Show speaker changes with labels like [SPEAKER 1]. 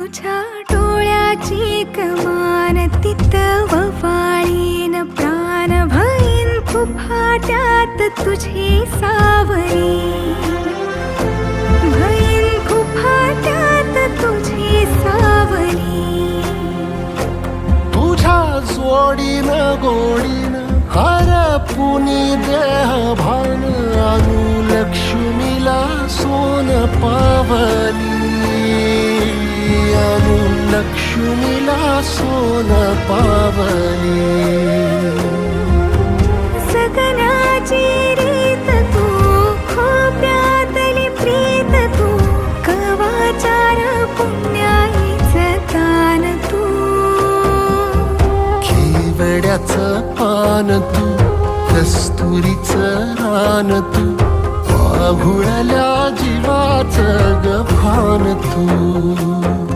[SPEAKER 1] तुझ्या डोळ्याची कमान तिथं ववाळीन प्राण भईन फुफाट्यात तुझी सावरी भईन फुफाट्यात तुझी सावरी
[SPEAKER 2] तुझ्या जोडीन गोडीन हरपुनी देह भान आणू लक्ष्मीला सोन पावली आणू लक्ष्मीला सोन पावली
[SPEAKER 1] सगनाची रीत तू खोप्यातली प्रीत तू कवाचार पुण्याईचं तान तू
[SPEAKER 2] केवड्याचं पान तू कस्तुरीचं रान तू आघुळल्या जीवाचं गभान तू